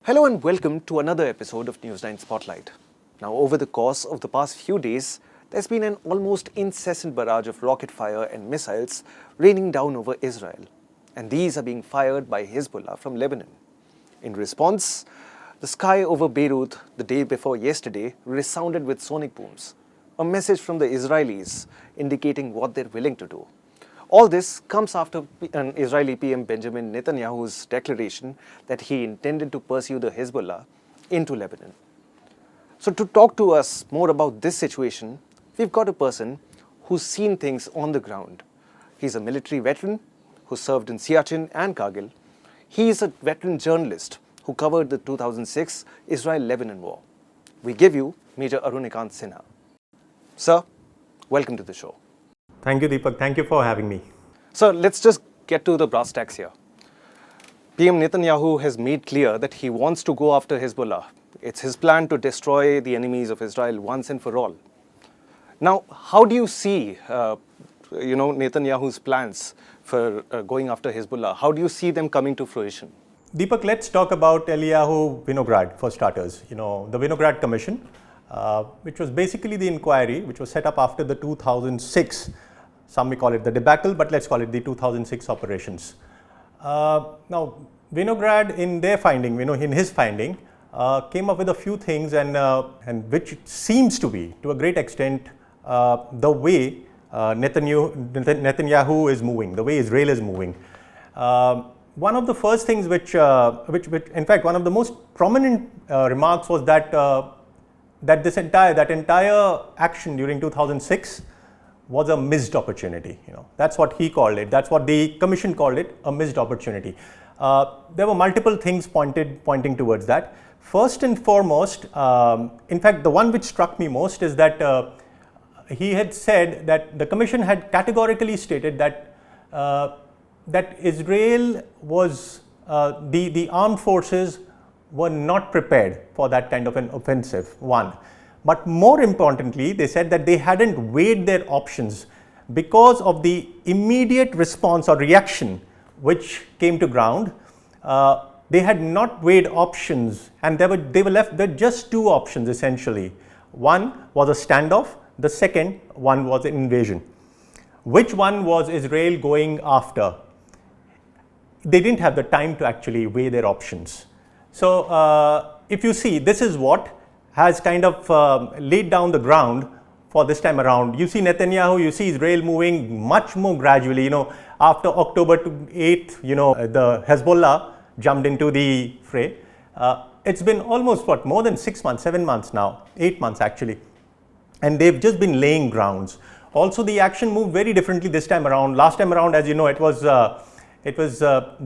Hello and welcome to another episode of News9 Spotlight. Now, over the course of the past few days, there's been an almost incessant barrage of rocket fire and missiles raining down over Israel. And these are being fired by Hezbollah from Lebanon. In response, the sky over Beirut the day before yesterday resounded with sonic booms, a message from the Israelis indicating what they're willing to do. All this comes after an Israeli PM Benjamin Netanyahu's declaration that he intended to pursue the Hezbollah into Lebanon. So to talk to us more about this situation, we've got a person who's seen things on the ground. He's a military veteran who served in Siachen and Kargil. He is a veteran journalist who covered the 2006 Israel-Lebanon war. We give you Major Aaruni Kant Sinha. Sir, welcome to the show. Thank you, Deepak. Thank you for having me. So let's just get to the brass tacks here. PM Netanyahu has made clear that he wants to go after Hezbollah. It's his plan to destroy the enemies of Israel once and for all. Now, how do you see, Netanyahu's plans for going after Hezbollah? How do you see them coming to fruition? Deepak, let's talk about Eliyahu Vinograd for starters. The Vinograd Commission, which was basically the inquiry which was set up after the 2006, some may call it the debacle, but let's call it the 2006 operations. Now, Vinograd in their finding, in his finding, came up with a few things and which seems to be, to a great extent, the way Netanyahu is moving, the way Israel is moving. One of the first things which in fact, one of the most prominent remarks was that that entire action during 2006 was a missed opportunity. That's what he called it. That's what the commission called it, a missed opportunity. There were multiple things pointing towards that. First and foremost, in fact, the one which struck me most is that he had said that the commission had categorically stated that that Israel was, the armed forces were not prepared for that kind of an offensive, one. But more importantly, they said that they hadn't weighed their options because of the immediate response or reaction which came to ground. They had not weighed options, and they were left with just two options essentially. One was a standoff, the second one was an invasion. Which one was Israel going after? They didn't have the time to actually weigh their options. So if you see, this is what has kind of laid down the ground for this time around. You see Netanyahu, you see Israel moving much more gradually. After October 8th, the Hezbollah jumped into the fray. It's been almost more than 6 months, 7 months now, 8 months actually. And they've just been laying grounds. Also, the action moved very differently this time around. Last time around, as you know, it was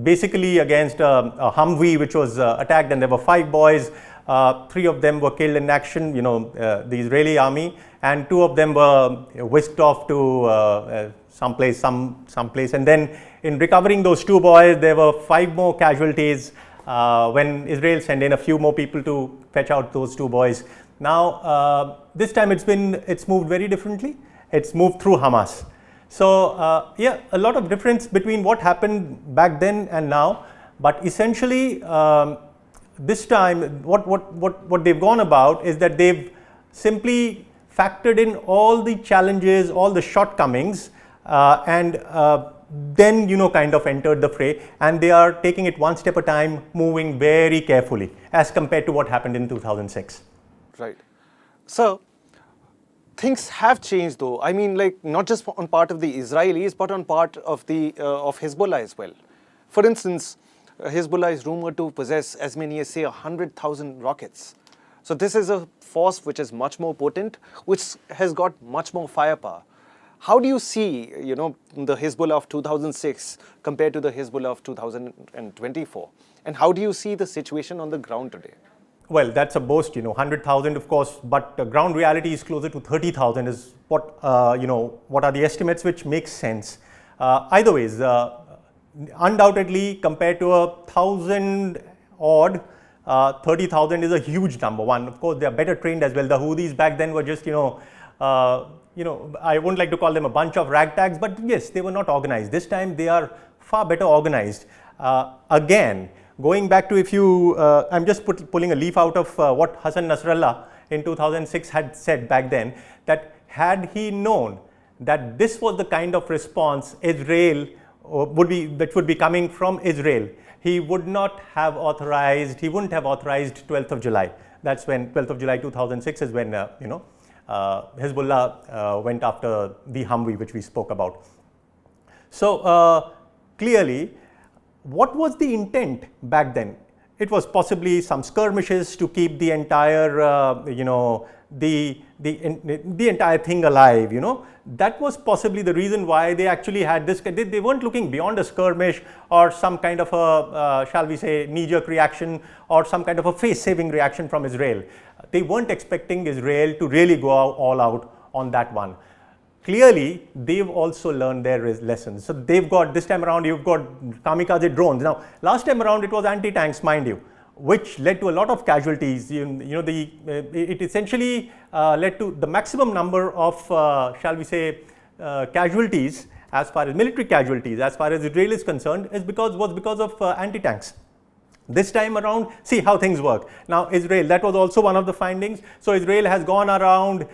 basically against a Humvee which was attacked, and there were 5 boys. 3 of them were killed in action, the Israeli army, and 2 of them were whisked off to someplace. And then in recovering those 2 boys, there were 5 more casualties when Israel sent in a few more people to fetch out those 2 boys. Now, this time it's moved very differently. It's moved through Hamas. So, a lot of difference between what happened back then and now, but essentially, this time, what they've gone about is that they've simply factored in all the challenges, all the shortcomings, and then, kind of entered the fray, and they are taking it one step at a time, moving very carefully as compared to what happened in 2006. Right. So, things have changed though. I mean, not just on part of the Israelis, but on part of of Hezbollah as well. For instance, Hezbollah is rumored to possess as many as, say, 100,000 rockets. So this is a force which is much more potent, which has got much more firepower. How do you see, the Hezbollah of 2006 compared to the Hezbollah of 2024? And how do you see the situation on the ground today? Well, that's a boast, 100,000 of course, but the ground reality is closer to 30,000 is what, what are the estimates which make sense. Either ways, undoubtedly compared to 1,000 odd, 30,000 is a huge number. One, of course, they are better trained as well. The Houthis back then were just, I wouldn't like to call them a bunch of ragtags, but yes, they were not organized. This time they are far better organized. Again, Going back to, if you, I'm just pulling a leaf out of what Hassan Nasrallah in 2006 had said back then, that had he known that this was the kind of response Israel that would be coming from Israel, he would not have authorized, he wouldn't have authorized 12th of July. That's when 12th of July 2006 is when Hezbollah went after the Humvee, which we spoke about. So clearly, what was the intent back then? It was possibly some skirmishes to keep the entire, the entire thing alive. That was possibly the reason why they actually had this. They weren't looking beyond a skirmish or some kind of a, shall we say, knee-jerk reaction or some kind of a face-saving reaction from Israel. They weren't expecting Israel to really go all out on that one. Clearly, they've also learned their lessons. So they've got, this time around, you've got kamikaze drones. Now, last time around, it was anti-tanks, mind you, which led to a lot of casualties. It essentially led to the maximum number of, shall we say, casualties, as far as military casualties, as far as Israel is concerned, was because of anti-tanks. This time around, see how things work. Now, Israel, that was also one of the findings. So Israel has gone around.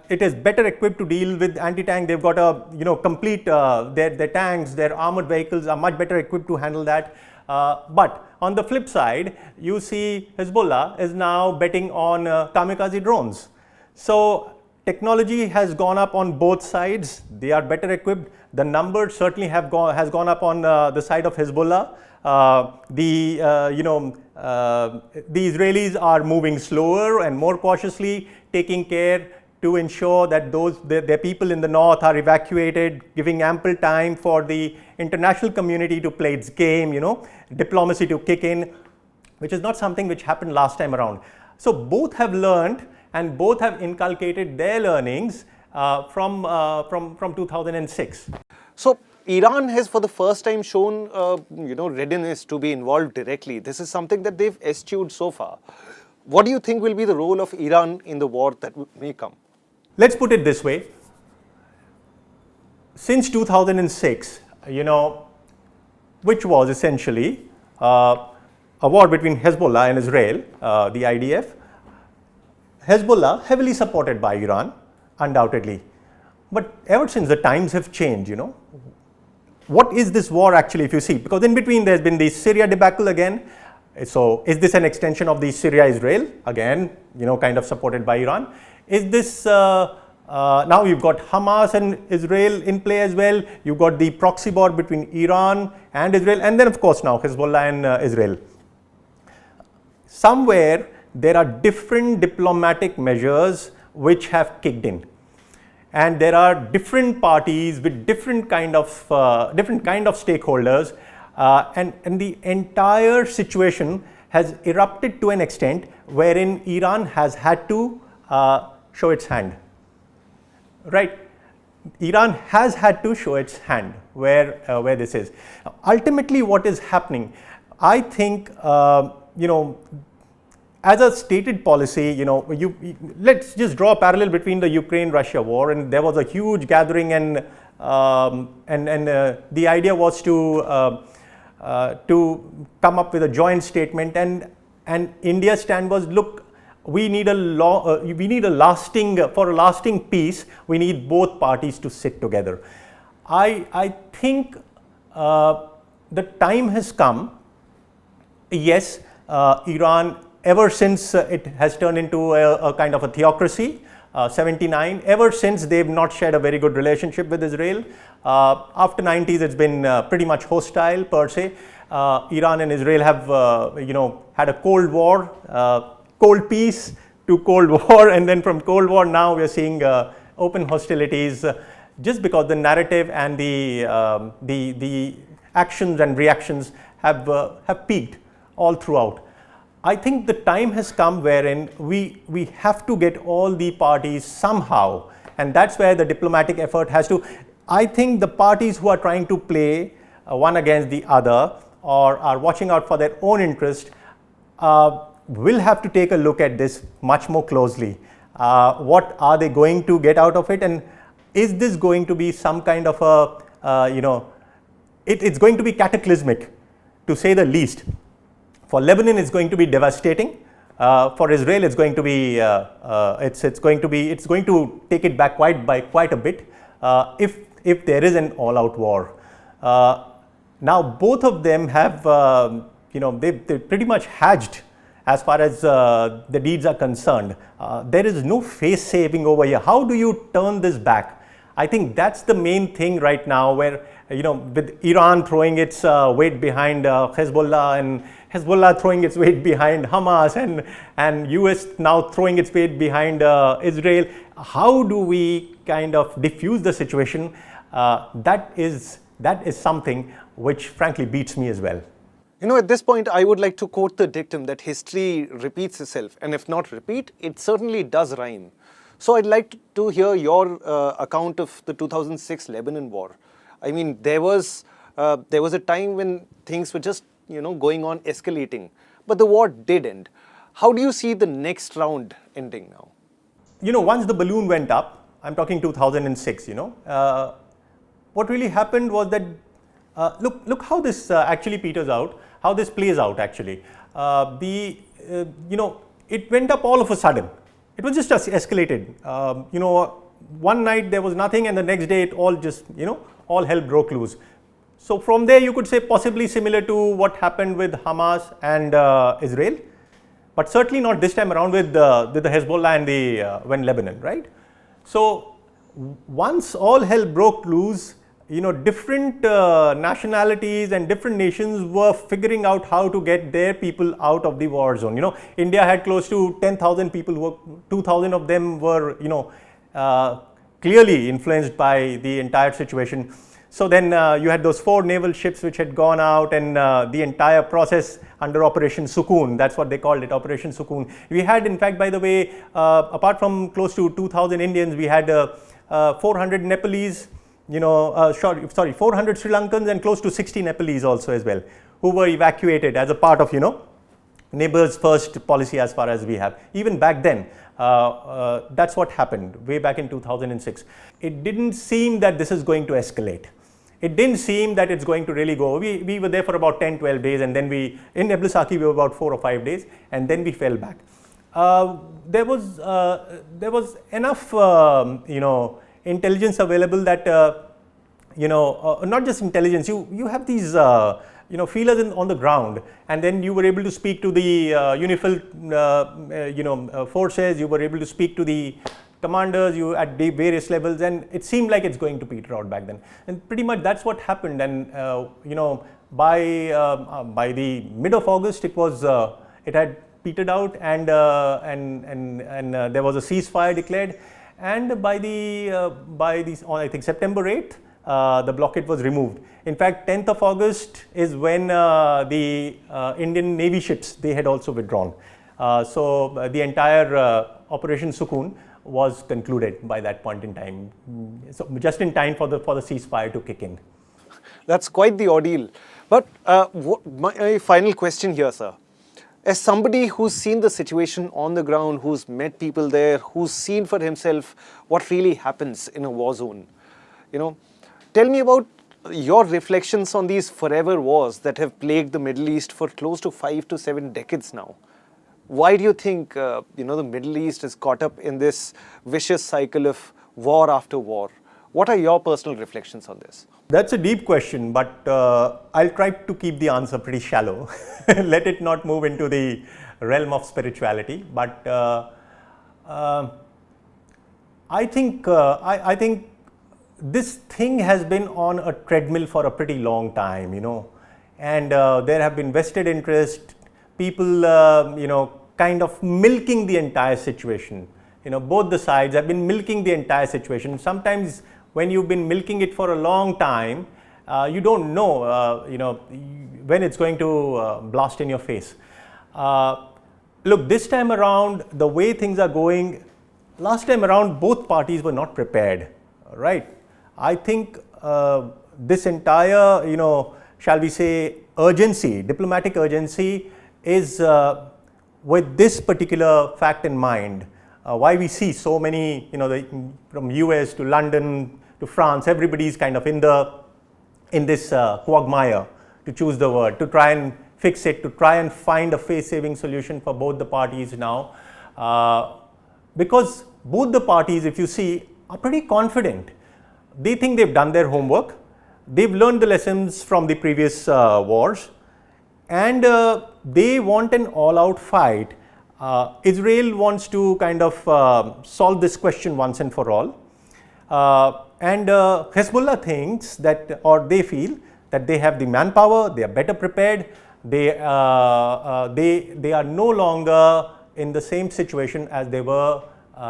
It is better equipped to deal with anti-tank. They've got a complete their tanks, their armored vehicles are much better equipped to handle that. But on the flip side, you see Hezbollah is now betting on kamikaze drones. So technology has gone up on both sides. They are better equipped. The numbers certainly has gone up on the side of Hezbollah. The Israelis are moving slower and more cautiously, taking care to ensure that their people in the north are evacuated, giving ample time for the international community to play its game, diplomacy to kick in, which is not something which happened last time around. So both have learned and both have inculcated their learnings from 2006. So Iran has for the first time shown readiness to be involved directly. This is something that they've eschewed so far. What do you think will be the role of Iran in the war that may come? Let's put it this way. Since 2006, which was essentially a war between Hezbollah and Israel, the IDF, Hezbollah heavily supported by Iran, undoubtedly. But ever since, the times have changed, What is this war actually, if you see? Because in between there's been the Syria debacle again. So is this an extension of the Syria-Israel? Again, kind of supported by Iran. Is this, now you've got Hamas and Israel in play as well. You've got the proxy war between Iran and Israel. And then of course now Hezbollah and Israel. Somewhere there are different diplomatic measures which have kicked in. And there are different parties with different kind of stakeholders, and the entire situation has erupted to an extent wherein Iran has had to show its hand. Right? Iran has had to show its hand where this is. Ultimately, what is happening? I think as a stated policy, let's just draw a parallel between the Ukraine-Russia war, and there was a huge gathering, and the idea was to come up with a joint statement, and India's stand was, look, we need a lasting peace. We need both parties to sit together. I think the time has come. Yes, Iran, ever since it has turned into a kind of a theocracy, 79, ever since they've not shared a very good relationship with Israel. After 90s, it's been pretty much hostile per se. Iran and Israel have, had a cold war, cold peace to cold war, and then from cold war now we are seeing open hostilities, just because the narrative and the actions and reactions have peaked all throughout. I think the time has come wherein we have to get all the parties somehow, and that's where the diplomatic effort has to. I think the parties who are trying to play one against the other or are watching out for their own interest will have to take a look at this much more closely. What are they going to get out of it, and is this going to be some kind of a, it's going to be cataclysmic. to say the least. For Lebanon, it's going to be devastating. For Israel, it's going to be it's going to take it back quite a bit if there is an all-out war. Now, both of them have they pretty much hedged as far as the deeds are concerned. There is no face saving over here. How do you turn this back? I think that's the main thing right now, where with Iran throwing its weight behind Hezbollah, and Hezbollah throwing its weight behind Hamas, and US now throwing its weight behind Israel. How do we kind of diffuse the situation? That is something which frankly beats me as well. At this point, I would like to quote the dictum that history repeats itself, and if not repeat, it certainly does rhyme. So I'd like to hear your account of the 2006 Lebanon war. I mean, there was a time when things were just going on escalating, but the war did end. How do you see the next round ending now? Once the balloon went up, I'm talking 2006. What really happened was that look how this actually peters out, how this plays out actually. It went up all of a sudden. It was just escalated. One night there was nothing, and the next day it all just all hell broke loose. So from there you could say possibly similar to what happened with Hamas and Israel, but certainly not this time around with the Hezbollah and when Lebanon, right? So once all hell broke loose, different nationalities and different nations were figuring out how to get their people out of the war zone. India had close to 10,000 people, 2,000 of them were, clearly influenced by the entire situation. So then you had those 4 naval ships which had gone out, and the entire process under Operation Sukoon, that's what they called it, Operation Sukoon. We had, in fact, by the way, apart from close to 2,000 Indians, we had 400 Nepalese, 400 Sri Lankans and close to 60 Nepalese also as well, who were evacuated as a part of, neighbors first policy as far as we have. Even back then, that's what happened way back in 2006. It didn't seem that this is going to escalate. It didn't seem that it's going to really go. We were there for about 10, 12 days, and then in Eblisaki we were about 4 or 5 days, and then we fell back. There was enough, intelligence available that, not just intelligence, you have these, feelers on the ground, and then you were able to speak to the UNIFIL, forces, you were able to speak to the commanders at various levels, and it seemed like it's going to peter out back then. And pretty much that's what happened. And, by the mid of August, it had petered out, and there was a ceasefire declared. And by I think September 8th, the blockade was removed. In fact, 10th of August is when the Indian Navy ships, they had also withdrawn. So the entire Operation Sukoon was concluded by that point in time. So just in time for the ceasefire to kick in. That's quite the ordeal. But my final question here, sir. As somebody who's seen the situation on the ground, who's met people there, who's seen for himself what really happens in a war zone, tell me about your reflections on these forever wars that have plagued the Middle East for close to 5 to 7 decades now. Why do you think, the Middle East is caught up in this vicious cycle of war after war? What are your personal reflections on this? That's a deep question, but I'll try to keep the answer pretty shallow. Let it not move into the realm of spirituality. But I think this thing has been on a treadmill for a pretty long time, and there have been vested interest, people, kind of milking the entire situation. Both the sides have been milking the entire situation. Sometimes when you've been milking it for a long time, you don't know, when it's going to blast in your face. Look, this time around, the way things are going, last time around, both parties were not prepared, right? I think this entire, shall we say, urgency, diplomatic urgency is with this particular fact in mind. Why we see so many, from US to London to France, everybody's kind of in this quagmire to choose the word, to try and fix it, to try and find a face-saving solution for both the parties now. Because both the parties, if you see, are pretty confident. They think they've done their homework. They've learned the lessons from the previous wars, and they want an all-out fight. Israel wants to kind of solve this question once and for all. And Hezbollah thinks that, or they feel that they have the manpower, they are better prepared, they are no longer in the same situation as they were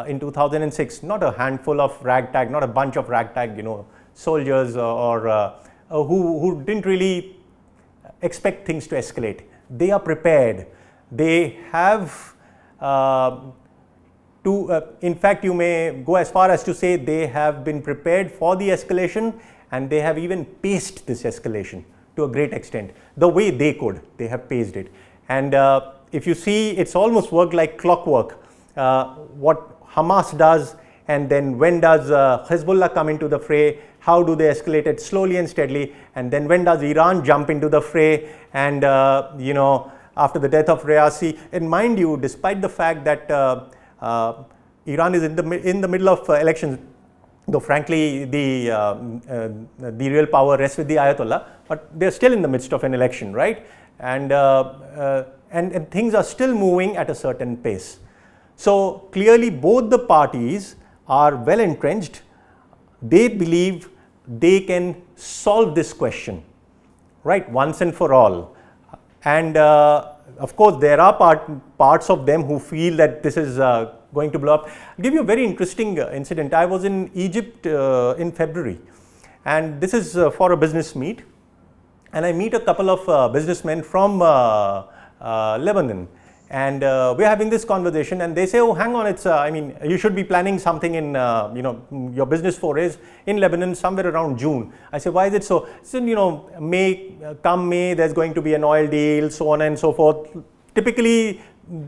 in 2006. Not a handful of ragtag, not a bunch of ragtag, soldiers or who didn't really expect things to escalate. They are prepared. They have in fact, you may go as far as to say they have been prepared for the escalation, and they have even paced this escalation to a great extent. The way they could, they have paced it. And if you see, it's almost worked like clockwork. What Hamas does, and then when does Hezbollah come into the fray, how do they escalate it slowly and steadily, and then when does Iran jump into the fray, and after the death of Reasi. And mind you, despite the fact that Iran is in the middle of elections, though frankly the real power rests with the Ayatollah, but they're still in the midst of an election, right? And things are still moving at a certain pace. So clearly both the parties are well entrenched. They believe they can solve this question, right, once and for all. And of course, there are parts of them who feel that this is going to blow up. I'll give you a very interesting incident. I was in Egypt in February, and this is for a business meet, and I meet a couple of businessmen from Lebanon, and we're having this conversation, and they say, oh, hang on, you should be planning something in, your business forays in Lebanon somewhere around June. I say, why is it so? So, come May, there's going to be an oil deal, so on and so forth. Typically,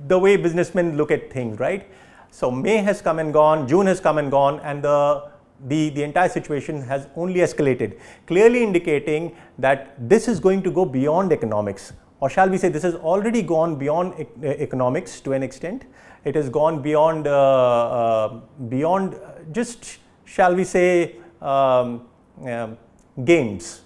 the way businessmen look at things, right? So May has come and gone, June has come and gone, and the entire situation has only escalated, clearly indicating that this is going to go beyond economics. Or shall we say, this has already gone beyond economics to an extent. It has gone beyond just, shall we say, games.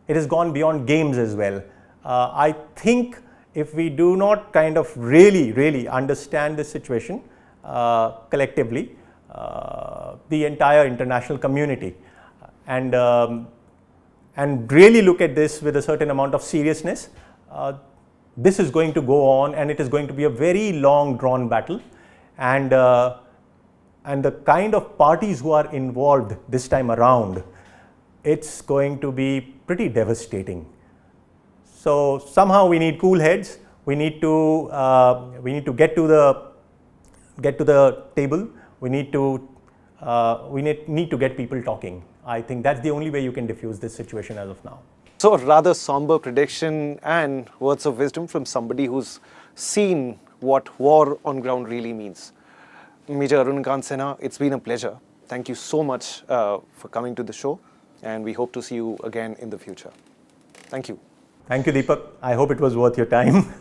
It has gone beyond games as well. I think if we do not kind of really understand this situation collectively, the entire international community, and really look at this with a certain amount of seriousness, this is going to go on, and it is going to be a very long drawn battle, and the kind of parties who are involved this time around, it's going to be pretty devastating. So somehow we need cool heads. We need to get to the table. We need to get people talking. I think that's the only way you can diffuse this situation as of now. So a rather somber prediction and words of wisdom from somebody who's seen what war on ground really means. Major Aaruni Kant Sinha, it's been a pleasure. Thank you so much for coming to the show, and we hope to see you again in the future. Thank you. Thank you, Deepak. I hope it was worth your time.